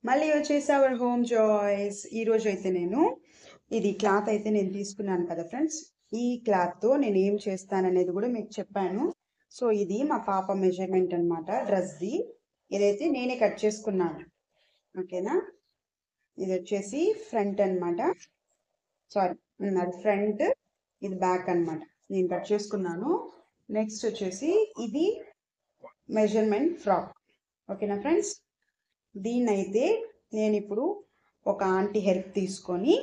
మళ్ళీ వచ్చేసి hour Home joys. ఈ రోజు అయితే నేను ఇది క్లాత్ అయితే నేను తీసుకున్నాను కదా ఫ్రెండ్స్. ఈ క్లాత్ తో నేను ఏం చేస్తాననేది కూడా మీకు చెప్పాను. సో ఇది మా పాప మెజర్మెంట్ అన్నమాట, డ్రెస్ ది. ఇదైతే నేనే కట్ చేసుకున్నాను, ఓకేనా. ఇది వచ్చేసి ఫ్రంట్ అన్నమాట, సారీ అది ఫ్రంట్, ఇది బ్యాక్ అన్నమాట. నేను కట్ చేసుకున్నాను. నెక్స్ట్ వచ్చేసి ఇది మెజర్మెంట్ ఫ్రాక్, ఓకేనా ఫ్రెండ్స్. దీన్నైతే నేను ఇప్పుడు ఒక ఆంటీ హెల్ప్ తీసుకొని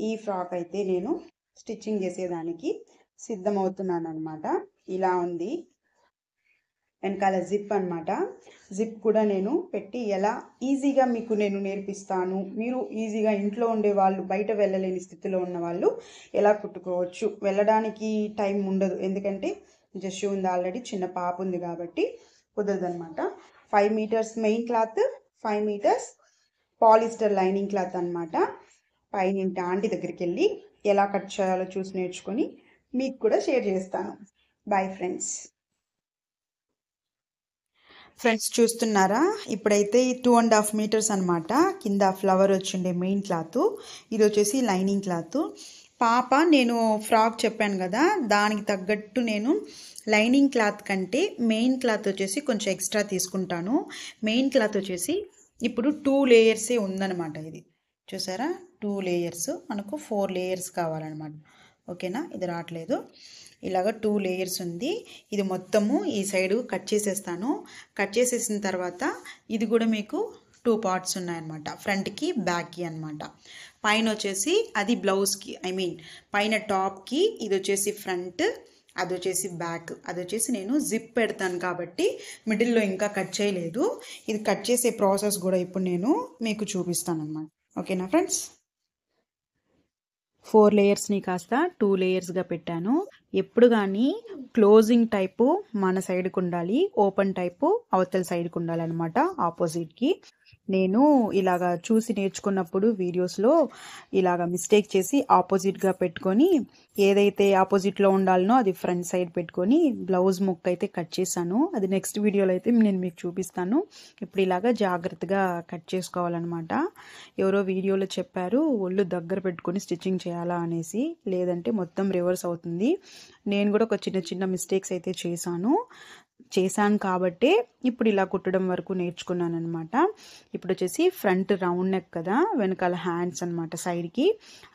ఈ ఫ్రాక్ అయితే నేను స్టిచ్చింగ్ చేసేదానికి సిద్ధమవుతున్నాను అనమాట. ఇలా ఉంది వెనకాల జిప్ అన్నమాట. జిప్ కూడా నేను పెట్టి ఎలా ఈజీగా మీకు నేను నేర్పిస్తాను. మీరు ఈజీగా ఇంట్లో ఉండే వాళ్ళు, బయట వెళ్ళలేని స్థితిలో ఉన్న వాళ్ళు ఎలా కుట్టుకోవచ్చు. వెళ్ళడానికి టైం ఉండదు, ఎందుకంటే జస్ట్ ఉంది ఆల్రెడీ, చిన్న పాప ఉంది కాబట్టి కుదరదు అనమాట. 5 metres main cloth, 5 metres polyester lining cloth అన్నమాట. పైన ఆంటీ దగ్గరికి వెళ్ళి ఎలా కట్ చేయాలో చూసి నేర్చుకొని మీకు కూడా షేర్ చేస్తాను. Bye friends. ఫ్రెండ్స్ చూస్తున్నారా, ఇప్పుడైతే 2.5 మీటర్స్ అనమాట కింద ఫ్లవర్ వచ్చిండే మెయిన్ క్లాత్. ఇది వచ్చేసి లైనింగ్ క్లాత్. పాప నేను ఫ్రాక్ చెప్పాను కదా, దానికి తగ్గట్టు నేను లైనింగ్ క్లాత్ కంటే మెయిన్ క్లాత్ వచ్చేసి కొంచెం ఎక్స్ట్రా తీసుకుంటాను. మెయిన్ క్లాత్ వచ్చేసి ఇప్పుడు 2 లేయర్సే ఉందన్నమాట. ఇది చూసారా, 2 లేయర్స్, మనకు 4 లేయర్స్ కావాలన్నమాట, ఓకేనా. ఇది రావట్లేదు, ఇలాగ 2 లేయర్స్ ఉంది. ఇది మొత్తము ఈ సైడు కట్ చేసేస్తాను. కట్ చేసేసిన తర్వాత ఇది కూడా మీకు 2 పార్ట్స్ ఉన్నాయన్నమాట, ఫ్రంట్కి బ్యాక్కి అనమాట. పైన వచ్చేసి అది బ్లౌజ్కి, ఐ మీన్ పైన టాప్కి ఇది వచ్చేసి ఫ్రంట్, అది వచ్చేసి బ్యాక్. అది వచ్చేసి నేను జిప్ పెడతాను కాబట్టి మిడిల్లో ఇంకా కట్ చేయలేదు. ఇది కట్ చేసే ప్రాసెస్ కూడా ఇప్పుడు నేను మీకు చూపిస్తాను అనమాట, ఓకేనా ఫ్రెండ్స్. 4 లేయర్స్ని కాస్త 2 లేయర్స్గా పెట్టాను. ఎప్పుడు కానీ క్లోజింగ్ టైపు మన సైడ్కి ఉండాలి, ఓపెన్ టైపు అవతల సైడ్కి ఉండాలన్నమాట, ఆపోజిట్కి. నేను ఇలాగా చూసి నేర్చుకున్నప్పుడు వీడియోస్లో ఇలాగ మిస్టేక్ చేసి ఆపోజిట్గా పెట్టుకొని, ఏదైతే ఆపోజిట్లో ఉండాలనో అది ఫ్రంట్ సైడ్ పెట్టుకొని బ్లౌజ్ ముక్క అయితే కట్ చేశాను. అది నెక్స్ట్ వీడియోలో అయితే నేను మీకు చూపిస్తాను. ఇప్పుడు ఇలాగ జాగ్రత్తగా కట్ చేసుకోవాలన్నమాట. ఎవరో వీడియోలో చెప్పారు ఒళ్ళు దగ్గర పెట్టుకొని స్టిచ్చింగ్ చేయాలా అనేసి, లేదంటే మొత్తం రివర్స్ అవుతుంది. నేను కూడా ఒక చిన్న చిన్న మిస్టేక్స్ అయితే చేశాను కాబట్టే ఇప్పుడు ఇలా కుట్టడం వరకు నేర్చుకున్నాను అనమాట. ఇప్పుడు వచ్చేసి ఫ్రంట్ రౌండ్ నెక్ కదా, వెనకాల హ్యాండ్స్ అనమాట సైడ్కి,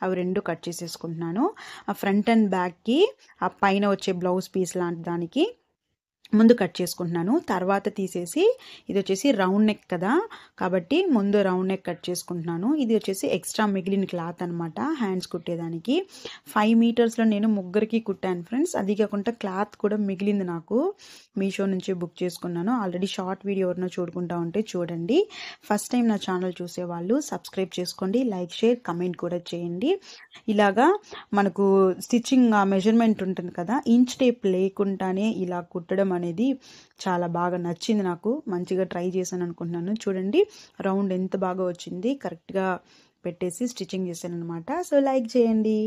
అవి 2 కట్ చేసేసుకుంటున్నాను. ఆ ఫ్రంట్ అండ్ బ్యాక్కి ఆ పైన వచ్చే బ్లౌజ్ పీస్ లాంటి దానికి ముందు కట్ చేసుకుంటున్నాను. తర్వాత తీసేసి ఇది వచ్చేసి రౌండ్ నెక్ కదా కాబట్టి ముందు రౌండ్ నెక్ కట్ చేసుకుంటున్నాను. ఇది వచ్చేసి ఎక్స్ట్రా మిగిలిన క్లాత్ అనమాట హ్యాండ్స్ కుట్టేదానికి. 5 మీటర్స్లో నేను ముగ్గురికి కుట్టాను ఫ్రెండ్స్. అది కాకుండా క్లాత్ కూడా మిగిలింది నాకు, మీషో నుంచి బుక్ చేసుకున్నాను. ఆల్రెడీ షార్ట్ వీడియో ఎవరినో చూడుకుంటా ఉంటే చూడండి. ఫస్ట్ టైం నా ఛానల్ చూసేవాళ్ళు సబ్స్క్రైబ్ చేసుకోండి, లైక్ షేర్ కమెంట్ కూడా చేయండి. ఇలాగా మనకు స్టిచ్చింగ్ మెజర్మెంట్ ఉంటుంది కదా, ఇంచ్ టేప్ లేకుండానే ఇలా కుట్టడం అనేది చాలా బాగా నచ్చింది నాకు. మంచిగా ట్రై చేశాను అనుకుంటున్నాను. చూడండి రౌండ్ ఎంత బాగా వచ్చింది, కరెక్ట్గా పెట్టేసి స్టిచ్చింగ్ చేశాను అనమాట. సో లైక్ చేయండి.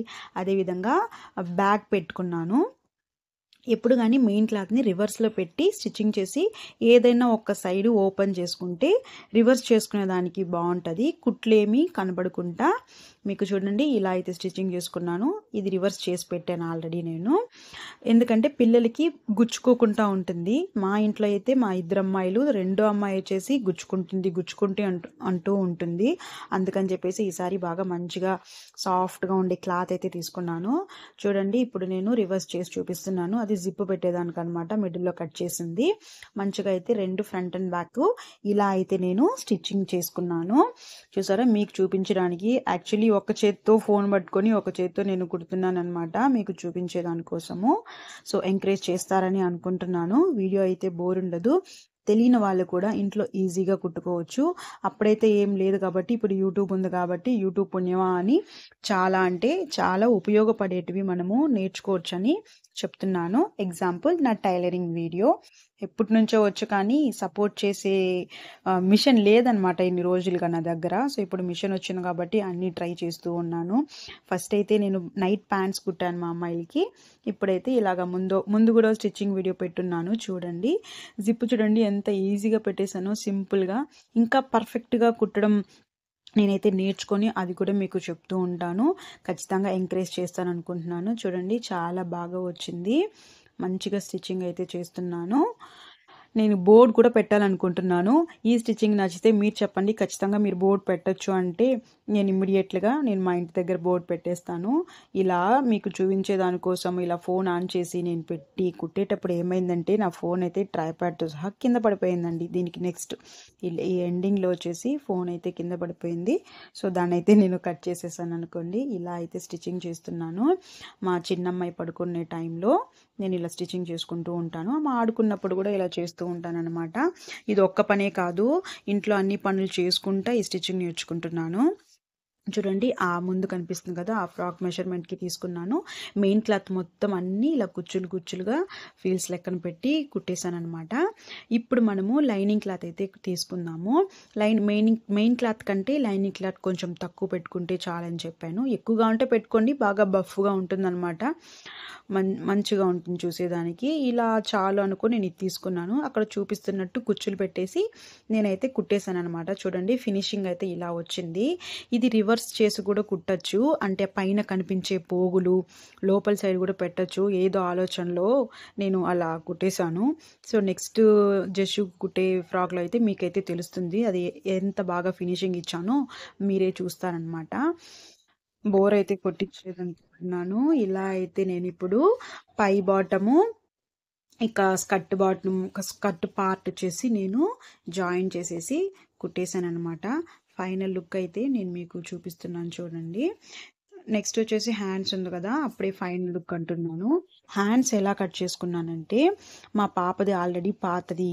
అదేవిధంగా బ్యాక్ పెట్టుకున్నాను. ఎప్పుడు కానీ మెయిన్ క్లాత్ని రివర్స్లో పెట్టి స్టిచ్చింగ్ చేసి ఏదైనా ఒక సైడు ఓపెన్ చేసుకుంటే రివర్స్ చేసుకునే దానికి బాగుంటుంది, కుట్లేమి కనబడకుండా. మీకు చూడండి ఇలా అయితే స్టిచ్చింగ్ చేసుకున్నాను. ఇది రివర్స్ చేసి పెట్టాను ఆల్రెడీ నేను, ఎందుకంటే పిల్లలకి గుచ్చుకోకుండా ఉంటుంది. మా ఇంట్లో అయితే మా 2 అమ్మాయిలు, 2వ అమ్మాయి వచ్చేసి గుచ్చుకుంటే అంటూ ఉంటుంది. అందుకని చెప్పేసి ఈసారి బాగా మంచిగా సాఫ్ట్గా ఉండే క్లాత్ అయితే తీసుకున్నాను. చూడండి ఇప్పుడు నేను రివర్స్ చేసి చూపిస్తున్నాను. అది జిప్ పెట్టేదానికి అనమాట, మిడిల్లో కట్ చేసింది. మంచిగా అయితే 2 ఫ్రంట్ అండ్ బ్యాక్ ఇలా అయితే నేను స్టిచ్చింగ్ చేసుకున్నాను. చూసారా, మీకు చూపించడానికి యాక్చువల్లీ ఒక చేత్తో ఫోన్ పట్టుకొని ఒక చేత్తో నేను కుడుతున్నాను అనమాట, మీకు చూపించే దానికోసము. సో ఎంకరేజ్ చేస్తారని అనుకుంటున్నాను. వీడియో అయితే బోర్ ఉండదు, తెలియని వాళ్ళు కూడా ఇంట్లో ఈజీగా కుట్టుకోవచ్చు. అప్పుడైతే ఏం లేదు కాబట్టి, ఇప్పుడు యూట్యూబ్ ఉంది కాబట్టి యూట్యూబ్ పుణ్యమా అని చాలా అంటే చాలా ఉపయోగపడేటివి మనము నేర్చుకోవచ్చని చెప్తున్నాను. ఎగ్జాంపుల్ నా టైలరింగ్ వీడియో ఎప్పటి నుంచో వచ్చు కానీ సపోర్ట్ చేసే మిషన్ లేదనమాట ఇన్ని రోజులుగా నా దగ్గర. సో ఇప్పుడు మిషన్ వచ్చింది కాబట్టి అన్నీ ట్రై చేస్తూ ఉన్నాను. ఫస్ట్ అయితే నేను నైట్ ప్యాంట్స్ కుట్టాను మా అమ్మాయిలకి. ఇప్పుడైతే ఇలాగ ముందు కూడా స్టిచ్చింగ్ వీడియో పెట్టున్నాను చూడండి. జిప్ చూడండి ఎంత ఈజీగా పెట్టేశానో సింపుల్గా. ఇంకా పర్ఫెక్ట్గా కుట్టడం నేనైతే నేర్చుకొని అది కూడా మీకు చెప్తూ ఉంటాను. ఖచ్చితంగా ఎంకరేజ్ చేస్తాను అనుకుంటున్నాను. చూడండి చాలా బాగా వచ్చింది. మంచిగా స్టిచ్చింగ్ అయితే చేస్తున్నాను. నేను బోర్డ్ కూడా పెట్టాలనుకుంటున్నాను. ఈ స్టిచ్చింగ్ నచ్చితే మీరు చెప్పండి, ఖచ్చితంగా మీరు బోర్డ్ పెట్టచ్చు అంటే నేను ఇమ్మీడియట్గా మా ఇంటి దగ్గర బోర్డ్ పెట్టేస్తాను. ఇలా మీకు చూపించే దానికోసం ఇలా ఫోన్ ఆన్ చేసి నేను పెట్టి కుట్టేటప్పుడు ఏమైందంటే నా ఫోన్ అయితే ట్రైపాడ్తో సహా కింద పడిపోయిందండి. దీనికి నెక్స్ట్ ఈ ఎండింగ్లో వచ్చేసి ఫోన్ అయితే కింద పడిపోయింది. సో దాన్ని అయితే నేను కట్ చేసేసాను అనుకోండి. ఇలా అయితే స్టిచ్చింగ్ చేస్తున్నాను. మా చిన్నమ్మాయి పడుకునే టైంలో నేను ఇలా స్టిచ్చింగ్ చేసుకుంటూ ఉంటాను. మా ఆడుకున్నప్పుడు కూడా ఇలా చేస్తూ ఉంటాను అనమాట. ఇది ఒక్క పనే కాదు, ఇంట్లో అన్ని పనులు చేసుకుంటా ఈ స్టిచ్చింగ్ నేర్చుకుంటున్నాను. చూడండి ఆ ముందు కనిపిస్తుంది కదా, ఆ ఫ్రాక్ మెజర్మెంట్కి తీసుకున్నాను. మెయిన్ క్లాత్ మొత్తం అన్నీ ఇలా కుచ్చులుగా ఫీల్స్ లెక్కన పెట్టి కుట్టేశాను అనమాట. ఇప్పుడు మనము లైనింగ్ క్లాత్ అయితే తీసుకుందాము. మెయిన్ క్లాత్ కంటే లైనింగ్ క్లాత్ కొంచెం తక్కువ పెట్టుకుంటే చాలని చెప్పాను. ఎక్కువగా ఉంటే పెట్టుకోండి, బాగా బఫ్గా ఉంటుందన్నమాట. మంచిగా ఉంటుంది చూసేదానికి. ఇలా చాలు అనుకో నేను ఇది తీసుకున్నాను. అక్కడ చూపిస్తున్నట్టు కుచ్చులు పెట్టేసి నేనైతే కుట్టేశాను అనమాట. చూడండి ఫినిషింగ్ అయితే ఇలా వచ్చింది. ఇది రివర్స్ చేసి కూడా కుట్టచ్చు, అంటే పైన కనిపించే పోగులు లోపల సైడ్ కూడా పెట్టచ్చు. ఏదో ఆలోచనలో నేను అలా కుట్టేశాను. సో నెక్స్ట్ జస్ట్ కుట్టే ఫ్రాక్లో అయితే మీకైతే తెలుస్తుంది అది ఎంత బాగా ఫినిషింగ్ ఇచ్చానో మీరే చూస్తారనమాట. బోర్ అయితే కొట్టించేదనుకుంటున్నాను. ఇలా అయితే నేను ఇప్పుడు పై బాటము ఇక స్కర్ట్ పార్ట్ వచ్చేసి నేను జాయిన్ చేసేసి కుట్టేశాను అనమాట. ఫైనల్ లుక్ అయితే నేను మీకు చూపిస్తున్నాను చూడండి. నెక్స్ట్ వచ్చేసి హ్యాండ్స్ ఉంది కదా, అప్పుడే ఫైనల్ లుక్ అంటున్నాను. హ్యాండ్స్ ఎలా కట్ చేసుకున్నానంటే మా పాపది ఆల్రెడీ పాతది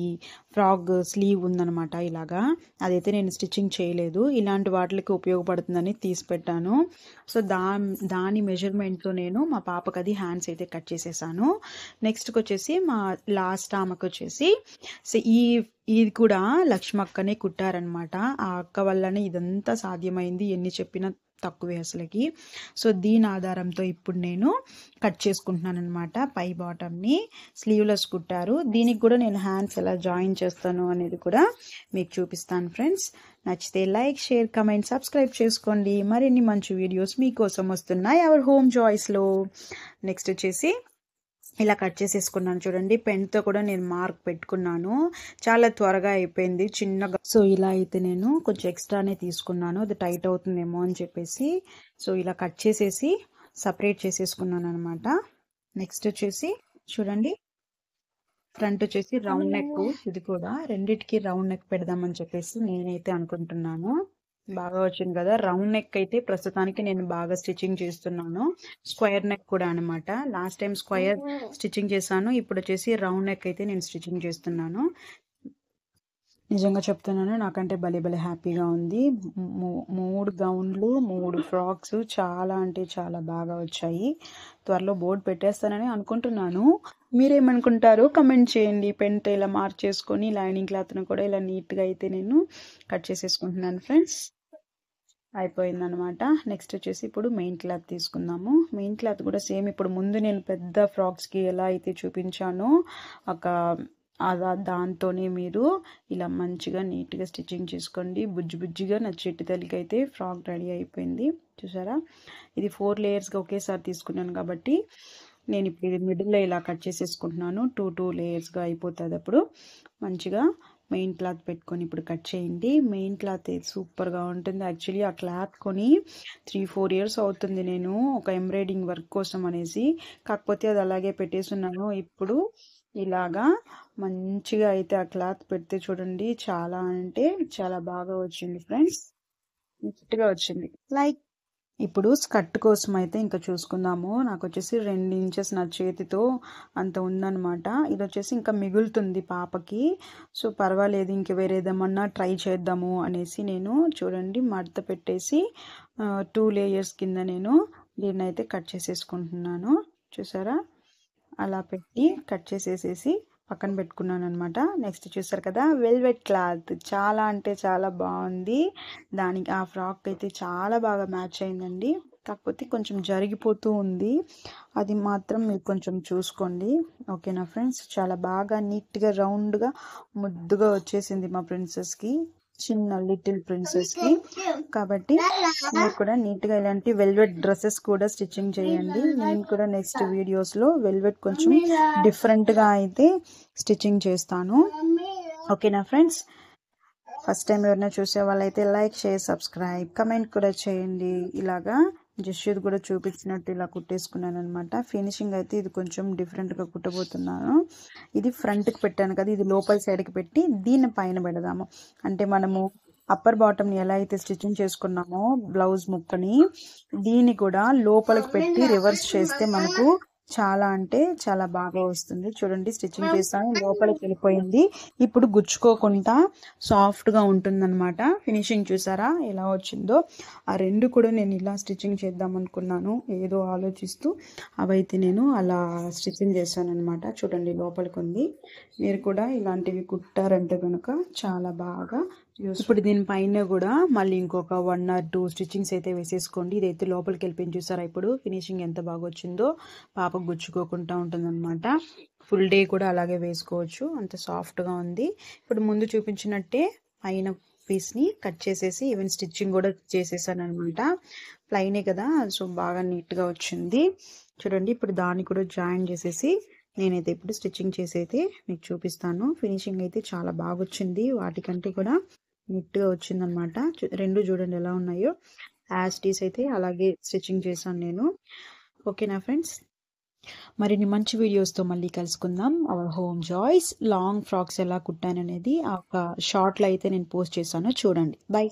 ఫ్రాక్ స్లీవ్ ఉందనమాట. ఇలాగా అదైతే నేను స్టిచ్చింగ్ చేయలేదు, ఇలాంటి వాటికి ఉపయోగపడుతుందని తీసి పెట్టాను. సో దాని మెజర్మెంట్తో నేను మా పాపకి అది హ్యాండ్స్ అయితే కట్ చేసేసాను. నెక్స్ట్కి వచ్చేసి మా లాస్ట్ ఆమెకు వచ్చేసి ఇది కూడా లక్ష్మక్కనే కుట్టారనమాట. ఆ అక్క వల్లనే ఇదంతా సాధ్యమైంది, ఎన్ని చెప్పినా తక్కువే అసలుకి. సో దీని ఆధారంతో ఇప్పుడు నేను కట్ చేసుకుంటున్నాను అనమాట. పై బాటమ్ని స్లీవ్లెస్ కుట్టారు. దీనికి కూడా నేను హ్యాండ్స్ ఎలా జాయిన్ చేస్తాను అనేది కూడా మీకు చూపిస్తాను ఫ్రెండ్స్. నచ్చితే లైక్, షేర్, కమెంట్, సబ్స్క్రైబ్ చేసుకోండి. మరిన్ని మంచి వీడియోస్ మీకోసం వస్తున్నాయి అవర్ హోమ్ జాయ్స్లో. నెక్స్ట్ వచ్చేసి ఇలా కట్ చేసేసుకున్నాను చూడండి. పెన్తో కూడా నేను మార్క్ పెట్టుకున్నాను, చాలా త్వరగా అయిపోయింది చిన్నగా. సో ఇలా అయితే నేను కొంచెం ఎక్స్ట్రానే తీసుకున్నాను, అది టైట్ అవుతుందేమో అని చెప్పేసి. సో ఇలా కట్ చేసేసి సపరేట్ చేసేసుకున్నాను అనమాట. నెక్స్ట్ వచ్చేసి చూడండి ఫ్రంట్ వచ్చేసి రౌండ్ నెక్, ఇది కూడా రెండిటికి రౌండ్ నెక్ పెడదామని చెప్పేసి నేనైతే అనుకుంటున్నాను. బాగా వచ్చింది కదా. రౌండ్ నెక్ అయితే ప్రస్తుతానికి నేను బాగా స్టిచ్చింగ్ చేస్తున్నాను. స్క్వేర్ నెక్ కూడా అనమాట. లాస్ట్ టైం స్క్వేర్ స్టిచ్చింగ్ చేశాను, ఇప్పుడు వచ్చేసి రౌండ్ నెక్ అయితే నేను స్టిచ్చింగ్ చేస్తున్నాను. నిజంగా చెప్తున్నాను, నాకంటే భలే హ్యాపీగా ఉంది. 3 గౌన్లు 3 ఫ్రాక్స్ చాలా అంటే చాలా బాగా వచ్చాయి. త్వరలో బోర్డు పెట్టేస్తానని అనుకుంటున్నాను. మీరేమనుకుంటారో కమెంట్ చేయండి. పెన్తో ఇలా మార్క్ చేసుకొని లైనింగ్ క్లాత్ను కూడా ఇలా నీట్గా అయితే నేను కట్ చేసేసుకుంటున్నాను ఫ్రెండ్స్. అయిపోయిందనమాట. నెక్స్ట్ వచ్చేసి ఇప్పుడు మెయిన్ క్లాత్ తీసుకుందాము. మెయిన్ క్లాత్ కూడా సేమ్ ఇప్పుడు ముందు నేను పెద్ద ఫ్రాక్స్కి ఎలా అయితే చూపించానో దాంతోనే మీరు ఇలా మంచిగా నీట్గా స్టిచ్చింగ్ చేసుకోండి. బుజ్జిగా నా చెట్టు తల్లికి అయితే ఫ్రాక్ రెడీ అయిపోయింది. చూసారా, ఇది 4 లేయర్స్గా ఒకేసారి తీసుకున్నాను కాబట్టి నేను ఇప్పుడు ఇది మిడిల్లో ఇలా కట్ చేసేసుకుంటున్నాను. 2 లేయర్స్గా అయిపోతుంది. అప్పుడు మంచిగా మెయిన్ క్లాత్ పెట్టుకొని ఇప్పుడు కట్ చేయండి. మెయిన్ క్లాత్ సూపర్గా ఉంటుంది. యాక్చువల్లీ ఆ క్లాత్ కొని 3-4 ఇయర్స్ అవుతుంది నేను ఒక ఎంబ్రాయిడింగ్ వర్క్ కోసం అనేసి, కాకపోతే అది అలాగే పెట్టేస్తున్నాను. ఇప్పుడు ఇలాగా మంచిగా అయితే ఆ క్లాత్ పెడితే చూడండి చాలా అంటే చాలా బాగా వచ్చింది ఫ్రెండ్స్, నీట్గా వచ్చింది. ఇప్పుడు స్కర్ట్ కోసం అయితే ఇంకా చూసుకుందాము. నాకు వచ్చేసి 2 ఇంచెస్ నా చేతితో అంత ఉందన్నమాట. ఇది వచ్చేసి ఇంకా మిగులుతుంది పాపకి. సో పర్వాలేదు, ఇంక వేరేదేమన్నా ట్రై చేద్దాము అనేసి నేను చూడండి మడత పెట్టేసి 2 లేయర్స్ కింద నేను దీన్ని అయితే కట్ చేసేసుకుంటున్నాను. చూసారా, అలా పెట్టి కట్ చేసేసేసి పక్కన పెట్టుకున్నాను అనమాట. నెక్స్ట్ చూసారు కదా వెల్వెట్ క్లాత్, చాలా అంటే చాలా బాగుంది. దానికి ఆ ఫ్రాక్ అయితే చాలా బాగా మ్యాచ్ అయిందండి. కాకపోతే కొంచెం జరిగిపోతూ ఉంది, అది మాత్రం మీరు కొంచెం చూసుకోండి. ఓకేనా ఫ్రెండ్స్, చాలా బాగా నీట్గా రౌండ్గా ముద్దుగా వచ్చేసింది మా ప్రిన్సెస్కి, చిన్న లిటిల్ ప్రిన్సెస్కి. కాబట్టి మీరు కూడా నీట్గా ఇలాంటి వెల్వెట్ డ్రెస్సెస్ కూడా స్టిచ్చింగ్ చేయండి. నేను కూడా నెక్స్ట్ వీడియోస్లో వెల్వెట్ కొంచెం డిఫరెంట్గా అయితే స్టిచ్చింగ్ చేస్తాను. ఓకేనా ఫ్రెండ్స్, ఫస్ట్ టైం ఎవరైనా చూసే వాళ్ళైతే లైక్, షేర్, సబ్స్క్రైబ్, కమెంట్ కూడా చేయండి. ఇలాగా జస్ట్ కూడా చూపించినట్టు ఇలా కుట్టేసుకున్నాను అనమాట. ఫినిషింగ్ అయితే ఇది కొంచెం డిఫరెంట్గా కుట్టబోతున్నాను. ఇది ఫ్రంట్కి పెట్టాను కదా, ఇది లోపల సైడ్కి పెట్టి దీన్ని పైన పెడదాము. అంటే మనము అప్పర్ బాటమ్ని ఎలా అయితే స్టిచ్చింగ్ చేసుకున్నామో బ్లౌజ్ ముక్కని, దీన్ని కూడా లోపలికి పెట్టి రివర్స్ చేస్తే మనకు చాలా అంటే చాలా బాగా వస్తుంది. చూడండి, స్టిచ్చింగ్ చేస్తాను, లోపలికి వెళ్ళిపోయింది. ఇప్పుడు గుచ్చుకోకుండా సాఫ్ట్గా ఉంటుందన్నమాట. ఫినిషింగ్ చూసారా ఎలా వచ్చిందో. ఆ రెండు కూడా నేను ఇలా స్టిచ్చింగ్ చేద్దాం అనుకున్నాను, ఏదో ఆలోచిస్తూ అవైతే నేను అలా స్టిచ్చింగ్ చేశాను అనమాట. చూడండి లోపలికి ఉంది. మీరు కూడా ఇలాంటివి కుట్టారంటే కనుక చాలా బాగా. ఇప్పుడు దీనిపైన కూడా మళ్ళీ ఇంకొక 1 or 2 స్టిచ్చింగ్స్ అయితే వేసేసుకోండి. ఇదైతే లోపలికి వెళ్ళిపోయింది చూసారా. ఇప్పుడు ఫినిషింగ్ ఎంత బాగా వచ్చిందో, పాపకు గుచ్చుకోకుండా ఉంటుందన్నమాట. ఫుల్ డే కూడా అలాగే వేసుకోవచ్చు, అంత సాఫ్ట్గా ఉంది. ఇప్పుడు ముందు చూపించినట్టే పైన పీస్ని కట్ చేసేసి ఈవెన్ స్టిచ్చింగ్ కూడా చేసేసాను అనమాట. ప్లైనే కదా, సో బాగా నీట్గా వచ్చింది. చూడండి, ఇప్పుడు దాన్ని కూడా జాయిన్ చేసేసి నేనైతే ఇప్పుడు స్టిచ్చింగ్ చేసి అయితే మీకు చూపిస్తాను. ఫినిషింగ్ అయితే చాలా బాగా వచ్చింది, వాటికంటే కూడా నీట్గా వచ్చిందనమాట. రెండు చూడండి ఎలా ఉన్నాయో. యాస్టీస్ అయితే అలాగే స్టిచ్చింగ్ చేశాను నేను. ఓకేనా ఫ్రెండ్స్, మరిన్ని మంచి వీడియోస్తో మళ్ళీ కలుసుకుందాం. Our Home Joys long frocks ఎలా కుట్టాననేది ఒక షార్ట్లో అయితే నేను పోస్ట్ చేశాను, చూడండి. బై.